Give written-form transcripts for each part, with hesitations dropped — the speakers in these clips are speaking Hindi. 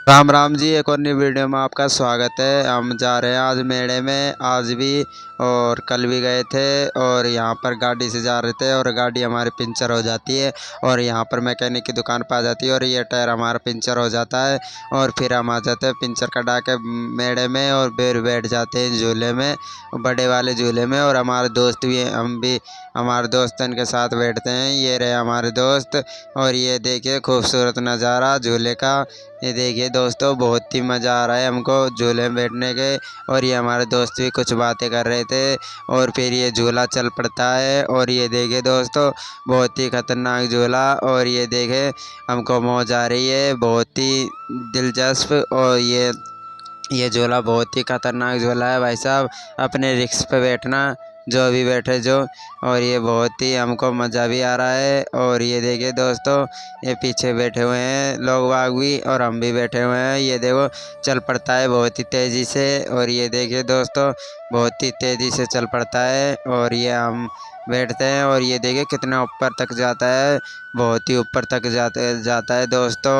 राम राम जी। एक और नई वीडियो में आपका स्वागत है। हम जा रहे हैं आज मेले में, आज भी और कल भी गए थे। और यहाँ पर गाड़ी से जा रहे थे और गाड़ी हमारी पंचर हो जाती है और यहाँ पर मैकेनिक की दुकान पर आ जाती है और ये टायर हमारा पंचर हो जाता है। और फिर हम आ जाते हैं पंचर कटा के मेले में और फिर बैठ जाते हैं झूले में, बड़े वाले झूले में। और हमारे दोस्त भी, हम भी हमारे दोस्तन के साथ बैठते हैं। ये रहे हमारे दोस्त। और ये देखिए खूबसूरत नज़ारा झूले का। ये देखिए दोस्तों, बहुत ही मज़ा आ रहा है हमको झूले में बैठने के। और ये हमारे दोस्त भी कुछ बातें कर रहे थे और फिर ये झूला चल पड़ता है। और ये देखिए दोस्तों, बहुत ही खतरनाक झूला। और ये देखे हमको मौज आ रही है, बहुत ही दिलचस्प। और ये झूला बहुत ही खतरनाक झूला है भाई साहब। अपने रिक्स पे बैठना, जो भी बैठे जो। और ये बहुत ही हमको मज़ा भी आ रहा है। और ये देखिए दोस्तों, ये पीछे बैठे हुए हैं लोग बाग भी और हम भी बैठे हुए हैं। ये देखो चल पड़ता है बहुत ही तेज़ी से। और ये देखिए दोस्तों, बहुत ही तेज़ी से चल पड़ता है। और ये हम बैठते हैं और ये देखिए कितना ऊपर तक जाता है, बहुत ही ऊपर तक जाता है दोस्तों।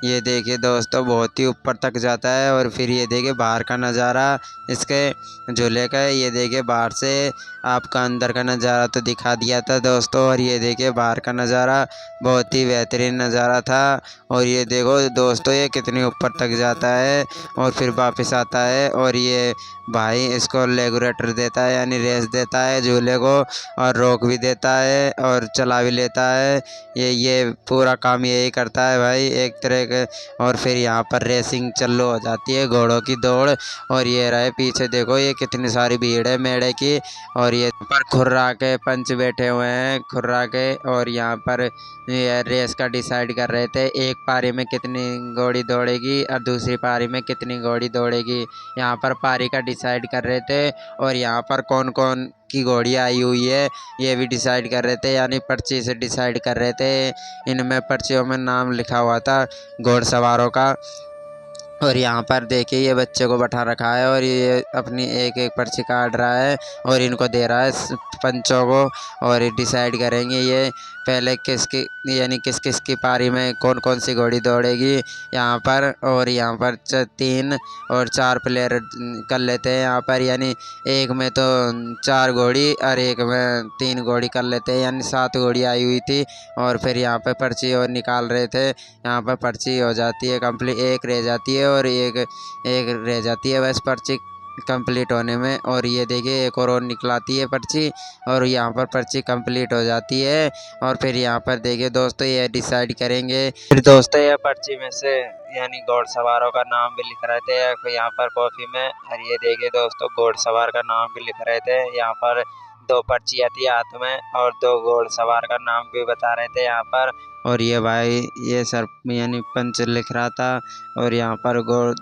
ये देखिए दोस्तों, बहुत ही ऊपर तक जाता है। और फिर ये देखिए बाहर का नज़ारा इसके झूले का। ये देखिए बाहर से आपका अंदर का नज़ारा तो दिखा दिया था दोस्तों। और ये देखिए बाहर का नज़ारा बहुत ही बेहतरीन नज़ारा था। और ये देखो दोस्तों, ये कितनी ऊपर तक जाता है और फिर वापस आता है। और ये भाई इसको रेगुलेटर देता है, यानी रेस देता है झूले को, और रोक भी देता है और चला भी लेता है। ये पूरा काम यही करता है भाई, एक तरह के। और फिर यहाँ पर रेसिंग चालू हो जाती है, घोड़ों की दौड़। और ये रहे पीछे देखो, ये कितनी सारी भीड़ है मेले की। और ये पर खुर्रा के पंच बैठे हुए हैं, खुर्रा के। और यहाँ पर ये रेस का डिसाइड कर रहे थे, एक पारी में कितनी घोड़ी दौड़ेगी और दूसरी पारी में कितनी घोड़ी दौड़ेगी। यहाँ पर पारी का डिसाइड कर रहे थे। और यहाँ पर कौन कौन की घोड़ी आई हुई है ये भी डिसाइड कर रहे थे, यानी पर्ची से डिसाइड कर रहे थे। इनमें पर्चियों में नाम लिखा हुआ था घोड़सवारों का। और यहाँ पर देखिए ये बच्चे को बैठा रखा है और ये अपनी एक एक पर्ची काट रहा है और इनको दे रहा है पंचों को। और ये डिसाइड करेंगे ये पहले किसकी, यानी किस किस की पारी में कौन कौन सी घोड़ी दौड़ेगी यहाँ पर। और यहाँ पर 3 और 4 प्लेयर कर लेते हैं यहाँ पर, यानी एक में तो 4 घोड़ी और एक में 3 घोड़ी कर लेते हैं, यानी 7 घोड़ी आई हुई थी। और फिर यहाँ पर पर्ची और निकाल रहे थे। यहाँ पर पर्ची हो जाती है कंप्लीट, एक रह जाती है और एक एक रह जाती है बस पर्ची कंप्लीट होने में। और ये देखिए एक और निकलाती है पर्ची और यहाँ पर पर्ची कंप्लीट हो जाती है। और फिर यहाँ पर देखिए दोस्तों, ये डिसाइड करेंगे फिर दोस्तों ये पर्ची में से, यानी घोड़सवारों का नाम भी लिख रहे थे यहाँ पर कॉपी में। और ये देखिए दोस्तों, घोड़सवार का नाम भी लिख रहे थे यहाँ पर। 2 पर्चियाँ थी हाथ में और 2 घोड़सवार का नाम भी बता रहे थे यहाँ पर। और ये भाई ये सर यानी पंच लिख रहा था और यहाँ पर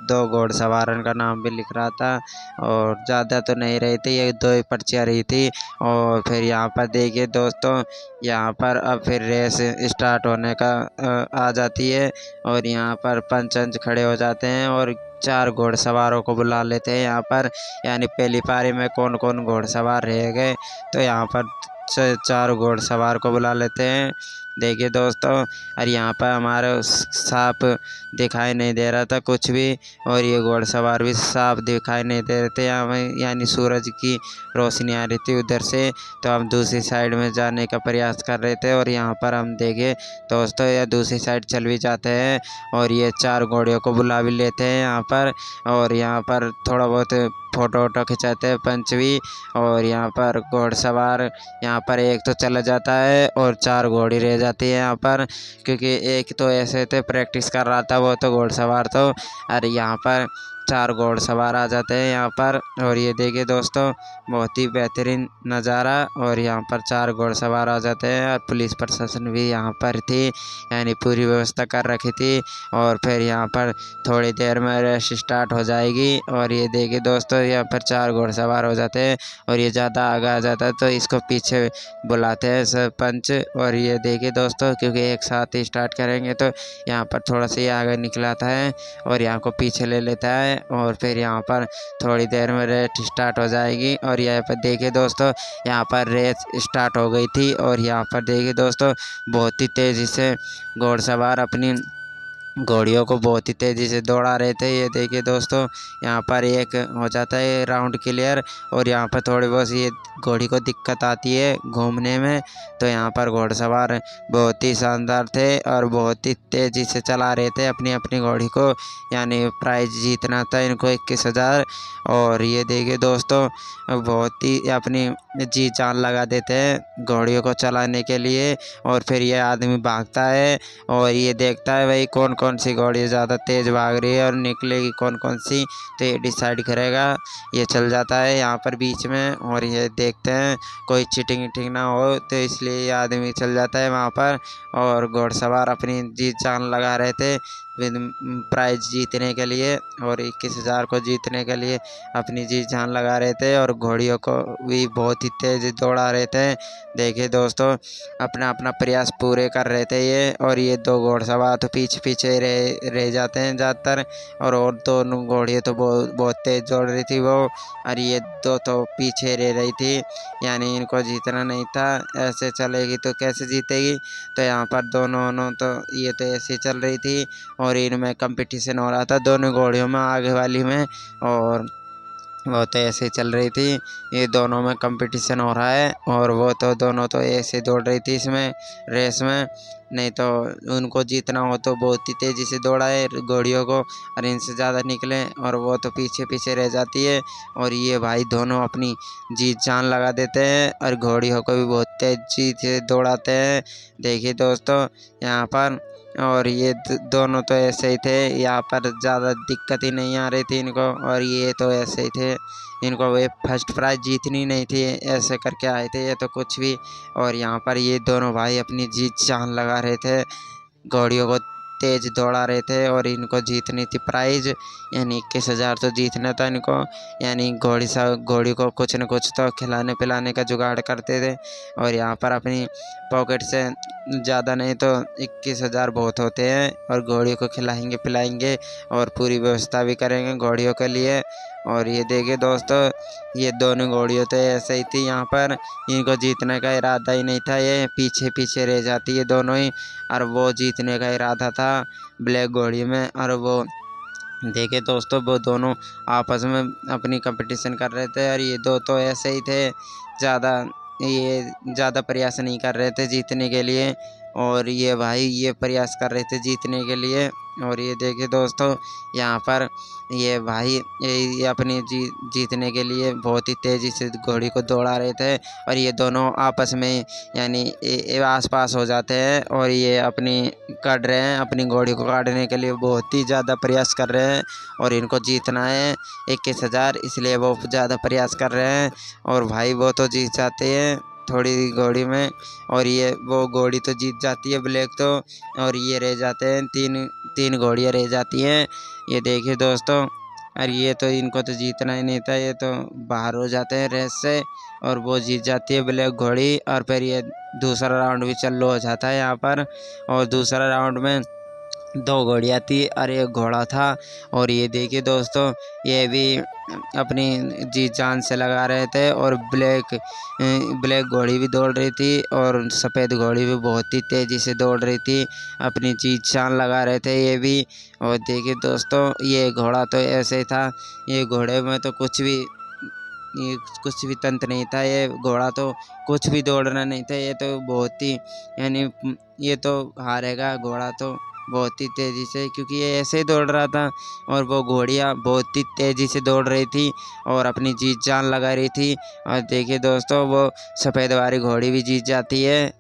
2 घोड़सवारन का नाम भी लिख रहा था। और ज़्यादा तो नहीं रही थी, ये 2 ही पर्चियाँ रही थी। और फिर यहाँ पर देखिए दोस्तों, यहाँ पर अब फिर रेस स्टार्ट होने का आ जाती है। और यहाँ पर पंच खड़े हो जाते हैं और 4 घोड़सवारों को बुला लेते हैं यहाँ पर, यानी पहली पारी में कौन कौन घोड़सवार रह गए तो यहाँ पर 4 घोड़सवार को बुला लेते हैं। देखिए दोस्तों, और यहाँ पर हमारे सांप दिखाई नहीं दे रहा था कुछ भी, और ये घोड़सवार भी साफ दिखाई नहीं दे रहे थे हमें, यानी सूरज की रोशनी आ रही थी उधर से। तो हम दूसरी साइड में जाने का प्रयास कर रहे थे और यहाँ पर हम देखे दोस्तों, ये दूसरी साइड चल भी जाते हैं और ये 4 घोड़ियों को बुला भी लेते हैं यहाँ पर। और यहाँ पर थोड़ा बहुत फ़ोटो वोटो खिंचाते हैं पंच भी। और यहाँ पर घोड़सवार यहाँ पर एक तो चला जाता है और 4 घोड़ी रह जाती है यहाँ पर, क्योंकि एक तो ऐसे थे प्रैक्टिस कर रहा था वो तो घोड़सवार तो। अरे यहाँ पर 4 घोड़सवार आ जाते हैं यहाँ पर। और ये देखिए दोस्तों, बहुत ही बेहतरीन नज़ारा। और यहाँ पर 4 घोड़सवार आ जाते हैं और पुलिस प्रशासन भी यहाँ पर थी, यानी पूरी व्यवस्था कर रखी थी। और फिर यहाँ पर थोड़ी देर में रेस स्टार्ट हो जाएगी। और ये देखिए दोस्तों, यहाँ पर 4 घोड़सवार हो जाते हैं और ये ज़्यादा आगे आ जाता है तो इसको पीछे बुलाते हैं सरपंच। और ये देखिए दोस्तों, क्योंकि एक साथ ही स्टार्ट करेंगे तो यहाँ पर थोड़ा सा ये आगे निकलाता है और यहाँ को पीछे ले लेता है। और फिर यहाँ पर थोड़ी देर में रेस स्टार्ट हो जाएगी। और यहाँ पर देखिए दोस्तों, यहाँ पर रेस स्टार्ट हो गई थी। और यहाँ पर देखिए दोस्तों, बहुत ही तेज़ी से घोड़सवार अपनी घोड़ियों को बहुत ही तेज़ी से दौड़ा रहे थे। ये देखिए दोस्तों, यहाँ पर एक हो जाता है राउंड क्लियर, और यहाँ पर थोड़ी बहुत ये घोड़ी को दिक्कत आती है घूमने में। तो यहाँ पर घोड़सवार बहुत ही शानदार थे और बहुत ही तेज़ी से चला रहे थे अपनी अपनी घोड़ी को, यानी प्राइज जीतना था इनको 21,000। और ये देखिए दोस्तों, बहुत ही अपनी जी जान लगा देते हैं घोड़ियों को चलाने के लिए। और फिर ये आदमी भागता है और ये देखता है भाई कौन कौन सी घोड़ी ज़्यादा तेज़ भाग रही है और निकलेगी कौन कौन सी, तो ये डिसाइड करेगा। ये चल जाता है यहाँ पर बीच में, और ये देखते हैं कोई चीटिंग वीटिंग ना हो, तो इसलिए ये आदमी चल जाता है वहाँ पर। और घोड़सवार अपनी जीत जान लगा रहे थे प्राइज जीतने के लिए, और 21,000 को जीतने के लिए अपनी जी जान लगा रहे थे, और घोड़ियों को भी बहुत ही तेज़ दौड़ा रहे थे। देखिए दोस्तों, अपना अपना प्रयास पूरे कर रहे थे ये। और ये दो घोड़सवार तो पीछे पीछे रह जाते हैं ज़्यादातर, और दोनों घोड़ियाँ तो बहुत तेज़ दौड़ रही थी वो, और ये दो तो पीछे रह रही थी, यानी इनको जीतना नहीं था। ऐसे चलेगी तो कैसे जीतेगी। तो यहाँ पर दोनों तो ये तो ऐसे चल रही थी, और इनमें कंपटीशन हो रहा था दोनों घोड़ियों में, आगे वाली में, और वो तो ऐसे चल रही थी। ये दोनों में कंपटीशन हो रहा है, और वो तो दोनों तो ऐसे दौड़ रही थी इसमें रेस में। नहीं तो उनको जीतना हो तो बहुत ही तेज़ी से दौड़ाए घोड़ियों को, और इनसे ज़्यादा निकले, और वो तो पीछे पीछे रह जाती है। और ये भाई दोनों अपनी जीत जान लगा देते हैं और घोड़ियों को भी बहुत तेज़ी से दौड़ाते हैं। देखिए दोस्तों यहाँ पर, और ये दोनों तो ऐसे ही थे, यहाँ पर ज़्यादा दिक्कत ही नहीं आ रही थी इनको, और ये तो ऐसे ही थे, इनको वे फर्स्ट प्राइज़ जीतनी नहीं थी, ऐसे करके आए थे ये तो कुछ भी। और यहाँ पर ये दोनों भाई अपनी जीत जान लगा रहे थे, घोड़ियों को तेज़ दौड़ा रहे थे, और इनको जीतनी थी प्राइज़, यानी 21,000 तो जीतना था इनको। यानी घोड़ी को कुछ न कुछ तो खिलाने पिलाने का जुगाड़ करते थे, और यहाँ पर अपनी पॉकेट से ज़्यादा नहीं तो 21,000 बहुत होते हैं, और घोड़ी को खिलाएंगे पिलाएंगे और पूरी व्यवस्था भी करेंगे घोड़ियों के लिए। और ये देखिए दोस्तों, ये दोनों घोड़ियों तो ऐसे ही थी, यहाँ पर इनको जीतने का इरादा ही नहीं था, ये पीछे पीछे रह जाती है दोनों ही। और वो जीतने का इरादा था ब्लैक घोड़ी में। और वो देखिए दोस्तों, वो दोनों आपस में अपनी कंपटीशन कर रहे थे, और ये दो तो ऐसे ही थे, ज़्यादा प्रयास नहीं कर रहे थे जीतने के लिए, और ये भाई ये प्रयास कर रहे थे जीतने के लिए। और ये देखिए दोस्तों, यहाँ पर ये भाई ये अपनी जीतने के लिए बहुत ही तेज़ी से घोड़ी को दौड़ा रहे थे, और ये दोनों आपस में यानी आस पास हो जाते हैं, और ये अपनी काट रहे हैं, अपनी घोड़ी को काटने के लिए बहुत ही ज़्यादा प्रयास कर रहे हैं, और इनको जीतना है 21,000, इसलिए वो ज़्यादा प्रयास कर रहे हैं। और भाई वो तो जीत जाते हैं थोड़ी घोड़ी में, और ये वो घोड़ी तो जीत जाती है ब्लैक तो, और ये रह जाते हैं तीन घोड़ियाँ रह जाती हैं। ये देखिए दोस्तों, और ये तो इनको तो जीतना ही नहीं था, ये तो बाहर हो जाते हैं रेस से, और वो जीत जाती है ब्लैक घोड़ी। और फिर ये दूसरा राउंड भी चालू हो जाता है यहाँ पर, और दूसरा राउंड में दो घोड़ियाँ थी और एक घोड़ा था। और ये देखिए दोस्तों, ये भी अपनी जी जान से लगा रहे थे, और ब्लैक घोड़ी भी दौड़ रही थी, और सफ़ेद घोड़ी भी बहुत ही तेज़ी से दौड़ रही थी, अपनी जी जान लगा रहे थे ये भी। और देखिए दोस्तों, ये घोड़ा तो ऐसे ही था, ये घोड़े में तो कुछ भी तंत्र नहीं था, ये घोड़ा तो कुछ भी दौड़ना नहीं था, ये तो बहुत ही यानी ये तो हारेगा घोड़ा तो बहुत ही तेज़ी से, क्योंकि ये ऐसे ही दौड़ रहा था, और वो घोड़ियाँ बहुत ही तेज़ी से दौड़ रही थी और अपनी जीत जान लगा रही थी। और देखिए दोस्तों, वो सफ़ेद वाली घोड़ी भी जीत जाती है,